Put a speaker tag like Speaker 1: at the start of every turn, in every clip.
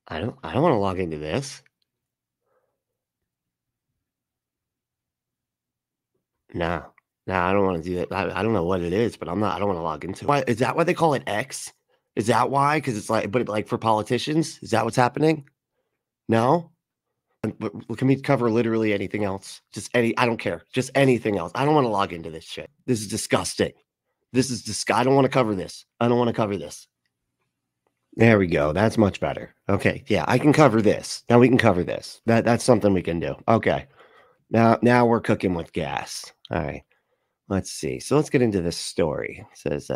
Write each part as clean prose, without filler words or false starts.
Speaker 1: I don't want to log into this. No. No, I don't want to do that. I don't know what it is, but I don't want to log into it. Why is that why they call it X? Is that why? Because it's like, but like for politicians, is that what's happening? No? But can we cover literally anything else? Just I don't care. Just anything else. I don't want to log into this shit. This is disgusting. I don't want to cover this. I don't want to cover this. There we go. That's much better. Okay. Yeah, I can cover this. Now we can cover this. That's something we can do. Okay. Now we're cooking with gas. All right. Let's see. So let's get into this story. It says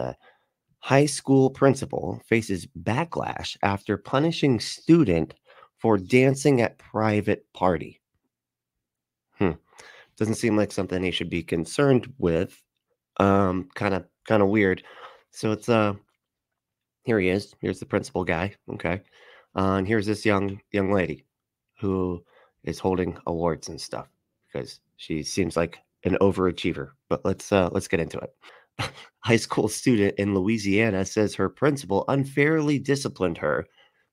Speaker 1: high school principal faces backlash after punishing student for dancing at private party. Doesn't seem like something he should be concerned with. Kind of weird. So it's here he is. Here's the principal guy. Okay. And here's this young lady who is holding awards and stuff because she seems like an overachiever. But let's get into it. High school student in Louisiana says her principal unfairly disciplined her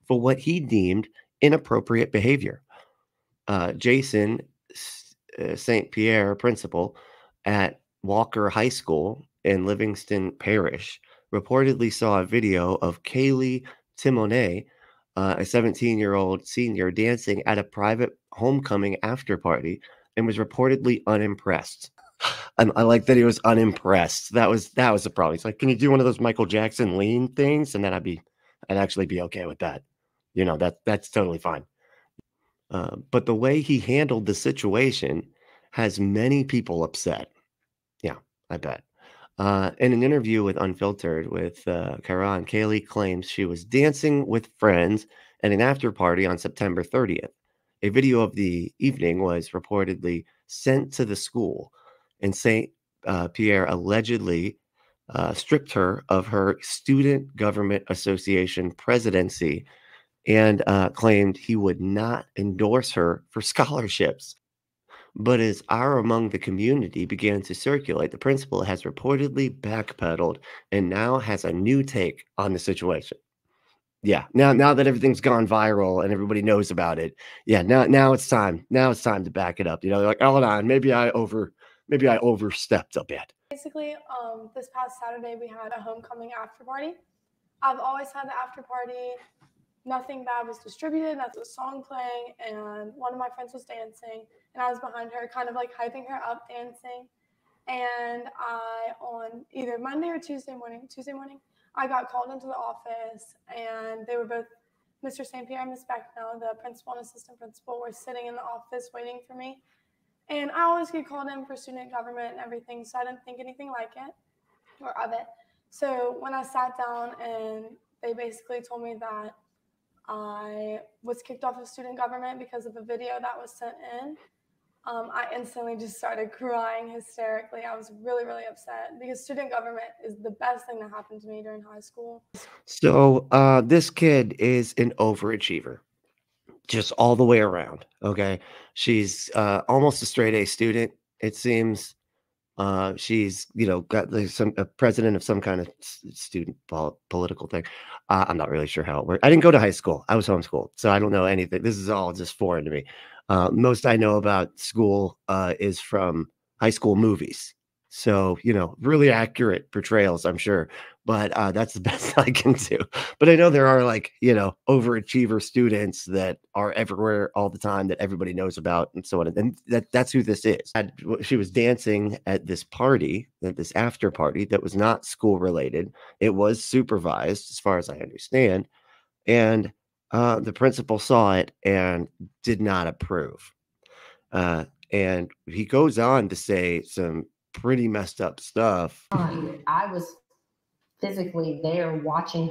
Speaker 1: for what he deemed inappropriate behavior. Jason St. Pierre, principal at Walker High School in Livingston Parish, reportedly saw a video of Kaylee Timonet, a 17-year-old senior, dancing at a private homecoming after party and was reportedly unimpressed. I like that he was unimpressed. That was the problem. He's like, "Can you do one of those Michael Jackson lean things?" And then I'd actually be okay with that. That's totally fine. But the way he handled the situation has many people upset. Yeah, I bet. In an interview with Unfiltered with Karan, Kaylee claims she was dancing with friends at an after party on September 30th. A video of the evening was reportedly sent to the school, and St. Pierre allegedly stripped her of her Student Government Association presidency and claimed he would not endorse her for scholarships. But as our among the community began to circulate, the principal has reportedly backpedaled and now has a new take on the situation. Yeah, now that everything's gone viral and everybody knows about it, yeah, now it's time. Now it's time to back it up. Like, hold on, maybe I overstepped a bit.
Speaker 2: Basically, this past Saturday we had a homecoming after party. I've always had the after party. Nothing bad was distributed, nothing was song playing, and one of my friends was dancing, and I was behind her, kind of like hyping her up dancing. And on either Monday or Tuesday morning, I got called into the office, and they were both, Mr. St. Pierre and Ms. Becknell, the principal and assistant principal, were sitting in the office waiting for me. And I always get called in for student government and everything, so I didn't think anything like it or of it. So when I sat down and they basically told me that I was kicked off of student government because of a video that was sent in, I instantly just started crying hysterically. I was really, really upset because student government is the best thing that happened to me during high school.
Speaker 1: So this kid is an overachiever, just all the way around. Okay, she's almost a straight A student. It seems she's got a president of some kind of student political thing. I'm not really sure how it works. I didn't go to high school. I was homeschooled, so I don't know anything. This is all just foreign to me. Most I know about school is from high school movies. So, really accurate portrayals, I'm sure. But that's the best I can do. But I know there are overachiever students that are everywhere all the time that everybody knows about and so on. And that's who this is. She was dancing at this party, at this after party that was not school related. It was supervised, as far as I understand. And the principal saw it and did not approve. And he goes on to say some pretty messed up stuff.
Speaker 3: I was physically there watching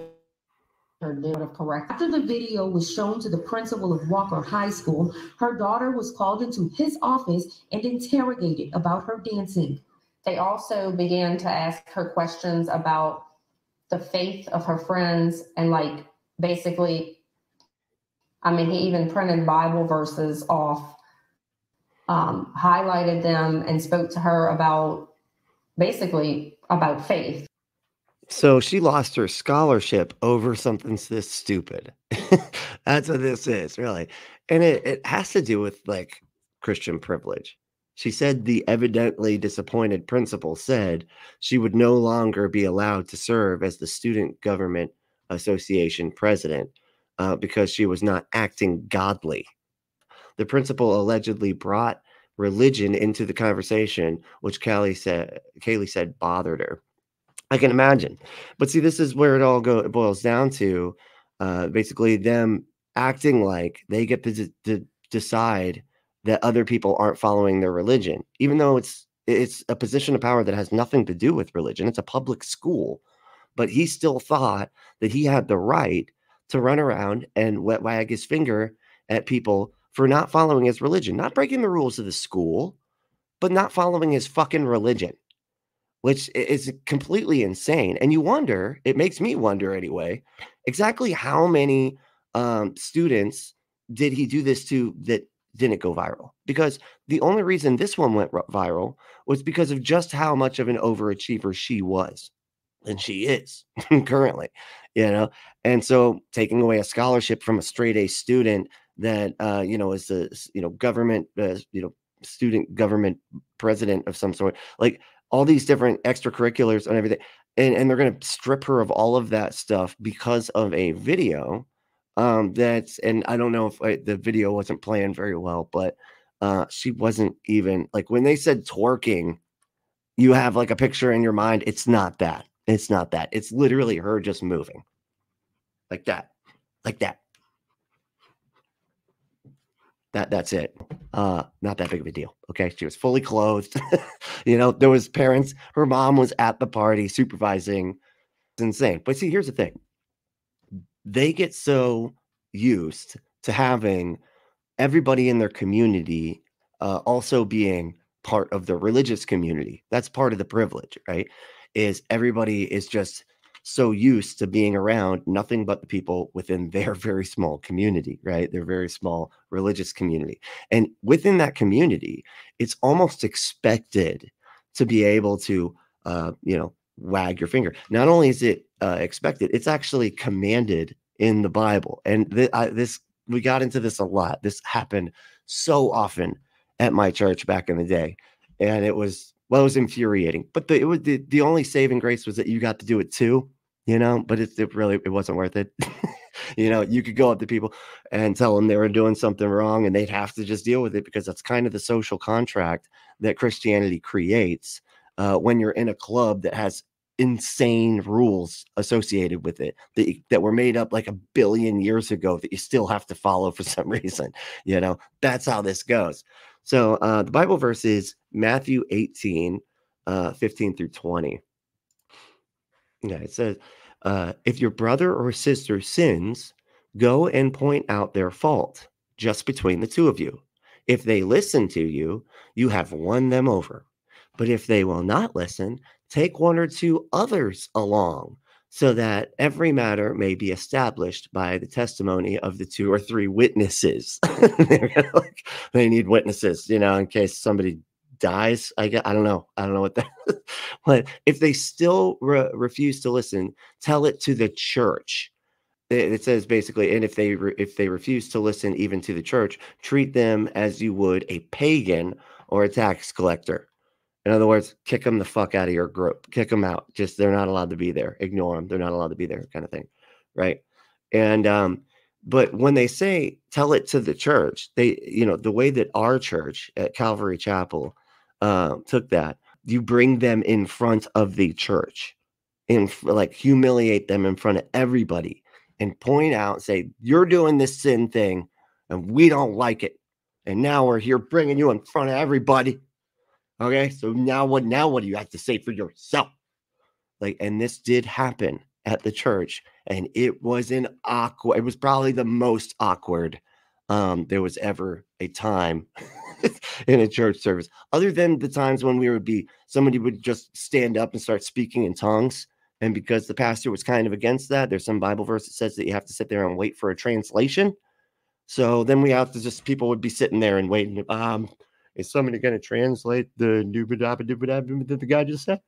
Speaker 3: her do it correct. After the video was shown to the principal of Walker High School, her daughter was called into his office and interrogated about her dancing. They also began to ask her questions about the faith of her friends and basically, he even printed Bible verses off, highlighted them, and spoke to her about faith.
Speaker 1: So she lost her scholarship over something this stupid. That's what this is, really. And it has to do with like Christian privilege. She said the evidently disappointed principal said she would no longer be allowed to serve as the Student Government Association president because she was not acting godly. The principal allegedly brought religion into the conversation, which Kaylee said bothered her. I can imagine. But see, this is where it boils down to basically them acting like they get to decide that other people aren't following their religion, even though it's a position of power that has nothing to do with religion. It's a public school. But he still thought that he had the right to run around and wag his finger at people for not following his religion, not breaking the rules of the school, but not following his fucking religion, which is completely insane. And you wonder, it makes me wonder anyway, exactly how many students did he do this to that didn't go viral? Because the only reason this one went viral was because of just how much of an overachiever she was. And she is currently, and so taking away a scholarship from a straight A student that, is the, government, student government president of some sort, like all these different extracurriculars and everything. And they're going to strip her of all of that stuff because of a video. And I don't know if the video wasn't playing very well, but she wasn't even like when they said twerking, you have like a picture in your mind. It's not that. It's not that. It's literally her just moving like that, like that. That's it. Not that big of a deal. Okay. She was fully clothed. There was parents. Her mom was at the party supervising. It's insane. But see, here's the thing. They get so used to having everybody in their community also being part of the religious community. That's part of the privilege, right? Is everybody is just so used to being around nothing but the people within their very small community, right? Their very small religious community. And within that community, it's almost expected to be able to, wag your finger. Not only is it expected, it's actually commanded in the Bible. And we got into this a lot. This happened so often at my church back in the day. And it was infuriating, but the only saving grace was that you got to do it too, but it wasn't worth it. You could go up to people and tell them they were doing something wrong and they'd have to just deal with it because that's kind of the social contract that Christianity creates when you're in a club that has insane rules associated with it that were made up like 1 billion years ago that you still have to follow for some reason. That's how this goes. So the Bible verse is Matthew 18, 15 through 20. Yeah, it says, if your brother or sister sins, go and point out their fault just between the two of you. If they listen to you, you have won them over. But if they will not listen, take 1 or 2 others along, so that every matter may be established by the testimony of the 2 or 3 witnesses. They need witnesses, in case somebody dies. I don't know what that is. But if they still refuse to listen, tell it to the church. It says basically, and if they refuse to listen even to the church, treat them as you would a pagan or a tax collector. In other words, kick them the fuck out of your group. Kick them out. Just they're not allowed to be there. Ignore them. They're not allowed to be there, kind of thing, right? And but when they say tell it to the church, they the way that our church at Calvary Chapel took that, you bring them in front of the church, and like humiliate them in front of everybody, and point out, say you're doing this sin thing, and we don't like it, and now we're here bringing you in front of everybody. Okay, so now what do you have to say for yourself? And this did happen at the church, and it was it was probably the most awkward there was ever a time in a church service, other than the times when somebody would just stand up and start speaking in tongues. And because the pastor was kind of against that, there's some Bible verse that says that you have to sit there and wait for a translation. So then people would be sitting there and waiting. Is somebody going to translate the doobadabba that the guy just said?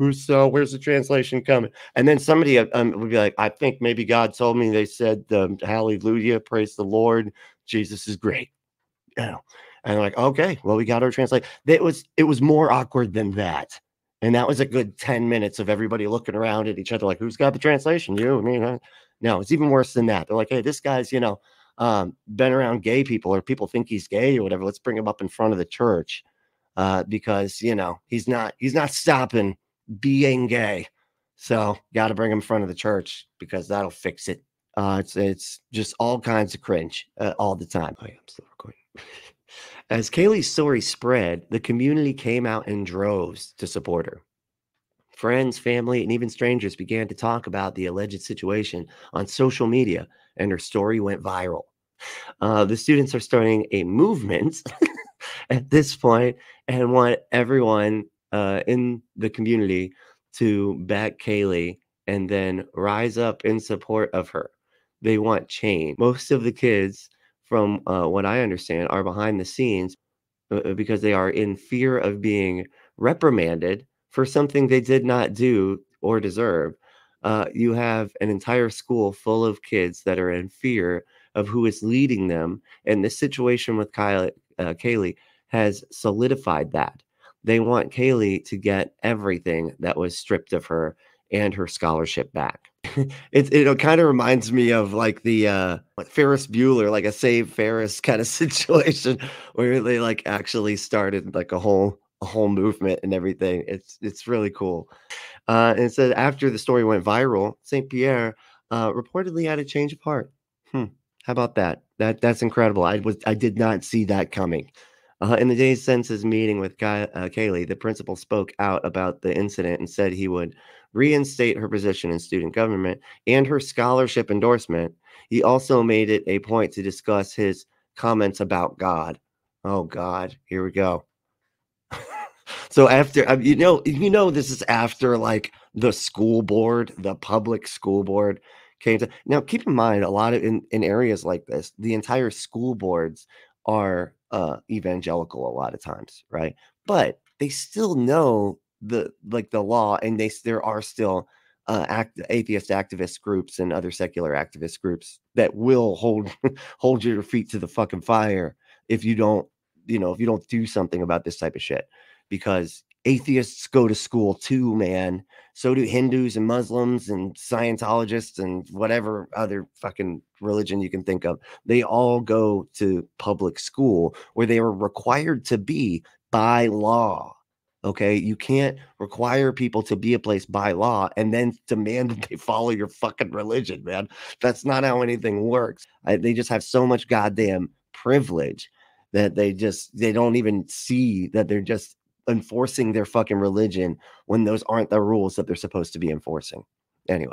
Speaker 1: Where's the translation coming? And then somebody would be like, I think maybe God told me they said hallelujah, praise the Lord, Jesus is great. And I'm like, okay, well, we got our translate. It was more awkward than that. And that was a good 10 minutes of everybody looking around at each other like, who's got the translation? You, I mean, no, it's even worse than that. They're like, hey, this guy's, been around gay people, or people think he's gay or whatever. Let's bring him up in front of the church because, he's not stopping being gay. So got to bring him in front of the church because that'll fix it. It's just all kinds of cringe all the time. Oh, yeah, I'm still recording. As Kaylee's story spread, the community came out in droves to support her. Friends, family, and even strangers began to talk about the alleged situation on social media, and her story went viral. The students are starting a movement at this point and want everyone in the community to back Kaylee and then rise up in support of her. They want change. Most of the kids, from what I understand, are behind the scenes because they are in fear of being reprimanded for something they did not do or deserve. You have an entire school full of kids that are in fear of who is leading them. And this situation with Kaylee has solidified that. They want Kaylee to get everything that was stripped of her and her scholarship back. It kind of reminds me of like the Ferris Bueller, like a Save Ferris kind of situation where they like actually started like a whole movement and everything. It's really cool. And it said after the story went viral, St. Pierre reportedly had a change of heart. How about that? That's incredible. I did not see that coming. In the days since his meeting with Kaylee, the principal spoke out about the incident and said he would reinstate her position in student government and her scholarship endorsement. He also made it a point to discuss his comments about God. Oh God, here we go. So after, this is after like the school board, the public school board came to. Now, keep in mind, a lot of in areas like this, the entire school boards are evangelical a lot of times, right? But they still know the law, and there are still atheist activist groups and other secular activist groups that will hold your feet to the fucking fire if you don't do something about this type of shit. Because atheists go to school too, man. So do Hindus and Muslims and Scientologists and whatever other fucking religion you can think of. They all go to public school where they are required to be by law. Okay, you can't require people to be a place by law and then demand that they follow your fucking religion, man. That's not how anything works. They just have so much goddamn privilege that they don't even see that they're just enforcing their fucking religion when those aren't the rules that they're supposed to be enforcing. Anyway.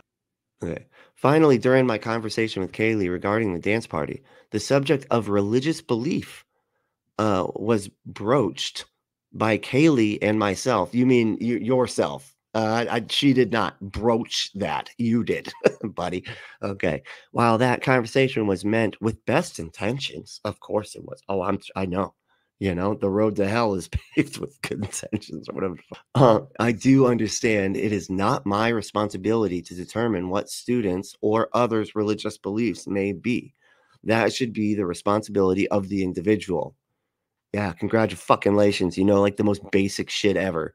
Speaker 1: Okay. Finally, during my conversation with Kaylee regarding the dance party, the subject of religious belief was broached by Kaylee and myself. You mean yourself? She did not broach that. You did, buddy. Okay. While that conversation was meant with best intentions, of course it was. Oh, I know. The road to hell is paved with good intentions or whatever. I do understand it is not my responsibility to determine what students or others' religious beliefs may be. That should be the responsibility of the individual. Yeah, congratulations. Like the most basic shit ever.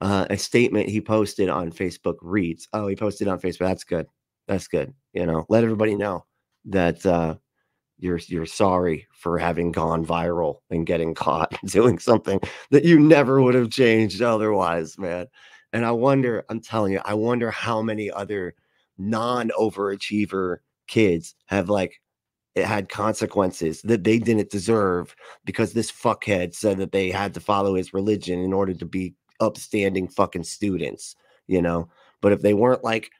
Speaker 1: A statement he posted on Facebook reads, oh, he posted on Facebook. That's good. That's good. Let everybody know that you're sorry for having gone viral and getting caught doing something that you never would have changed otherwise, man. And I'm telling you, I wonder how many other non-overachiever kids have it had consequences that they didn't deserve because this fuckhead said that they had to follow his religion in order to be upstanding fucking students, But if they weren't like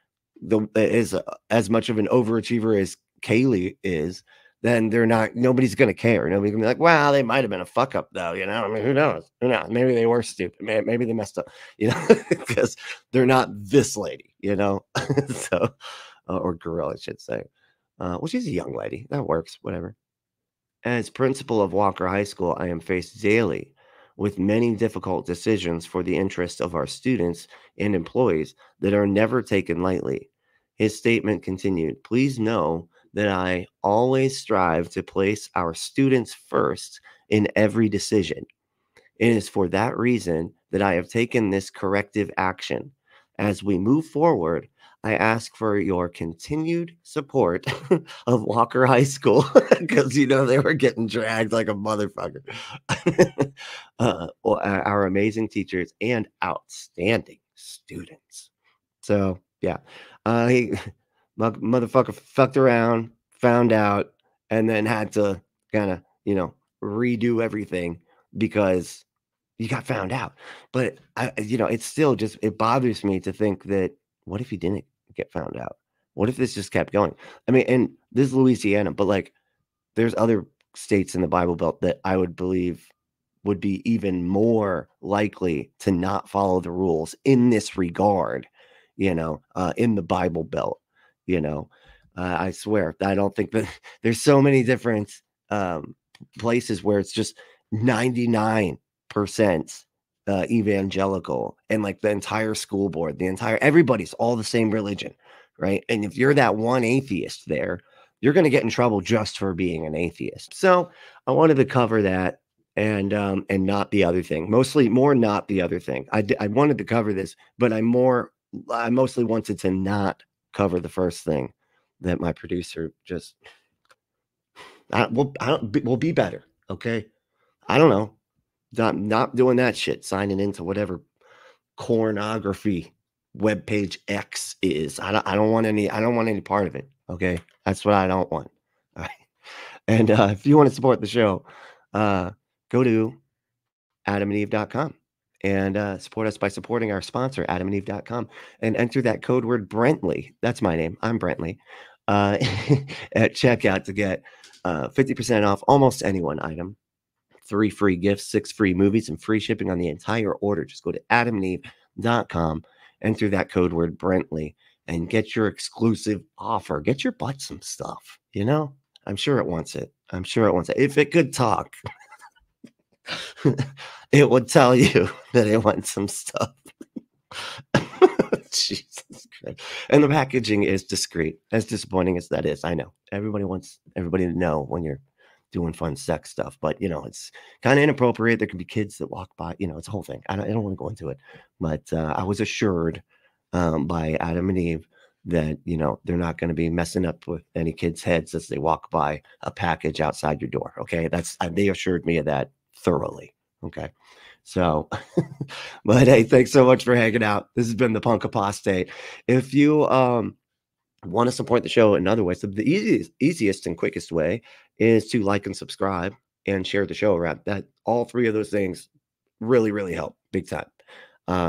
Speaker 1: as much of an overachiever as Kaylee is, then nobody's going to care. Nobody's going to be like, wow, they might have been a fuck up though. I mean, who knows? Maybe they were stupid. Maybe they messed up, because they're not this lady, so, or girl, I should say. Well, she's a young lady. That works, whatever. As principal of Walker High School, I am faced daily with many difficult decisions for the interest of our students and employees that are never taken lightly. His statement continued, "Please know that I always strive to place our students first in every decision. It is for that reason that I have taken this corrective action. As we move forward, I ask for your continued support of Walker High School," because they were getting dragged like a motherfucker. Our amazing teachers and outstanding students. So yeah, he motherfucker fucked around, found out, and then had to kind of redo everything because you got found out. But it's still it bothers me to think that what if he didn't get found out? What if this just kept going? I mean, and this is Louisiana, but like there's other states in the Bible Belt that I would believe would be even more likely to not follow the rules in this regard, in the Bible Belt, I swear, I don't think that there's so many different places where it's just 99% evangelical, and like the entire school board, everybody's all the same religion, right? And if you're that one atheist there, you're going to get in trouble just for being an atheist. So I wanted to cover that and not the other thing. More not the other thing. I wanted to cover this, but I mostly wanted to not cover the first thing that my producer just. We'll be better, okay? I don't know. Not doing that shit. Signing into whatever pornography webpage X is. I don't want any part of it. Okay, that's what I don't want. All right. And if you want to support the show, go to adamandeve.com and support us by supporting our sponsor, adamandeve.com, and enter that code word Brentley. That's my name. I'm Brentley. At checkout to get 50% off almost any one item, 3 free gifts, 6 free movies, and free shipping on the entire order. Just go to adamandeve.com, enter that code word Brentley, and get your exclusive offer. Get your butt some stuff. I'm sure it wants it. If it could talk, it would tell you that it wants some stuff. Jesus Christ. And the packaging is discreet, as disappointing as that is. I know everybody wants everybody to know when you're doing fun sex stuff, but it's kind of inappropriate. There can be kids that walk by, it's a whole thing. I don't want to go into it, but I was assured by Adam and Eve that they're not going to be messing up with any kids' heads as they walk by a package outside your door. Okay, they assured me of that thoroughly. Okay. So, but hey, thanks so much for hanging out. This has been the Punk Apostate. If you want to support the show in other ways, the easiest and quickest way is to like and subscribe and share the show around. That all 3 of those things really, really help big time.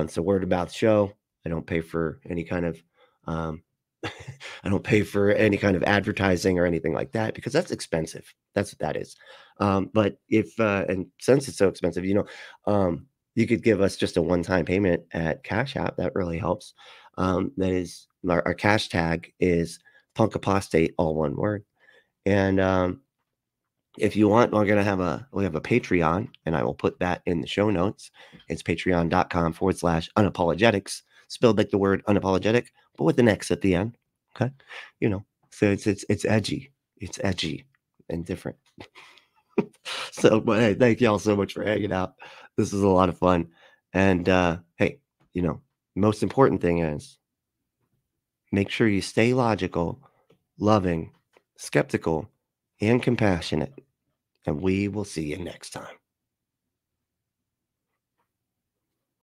Speaker 1: So word about the show. I don't pay for any kind of advertising or anything like that, because that's expensive. That's what that is. But if and since it's so expensive, you could give us just a one-time payment at Cash App. That really helps. That is our cash tag is Punk Apostate, all one word. And if you want, we have a Patreon, and I will put that in the show notes. It's patreon.com/unapologetics, spelled like the word unapologetic, but with an X at the end. Okay. So it's edgy. It's edgy and different. So, but hey, thank y'all so much for hanging out. This is a lot of fun. And hey, most important thing is make sure you stay logical, loving, skeptical, and compassionate. And we will see you next time.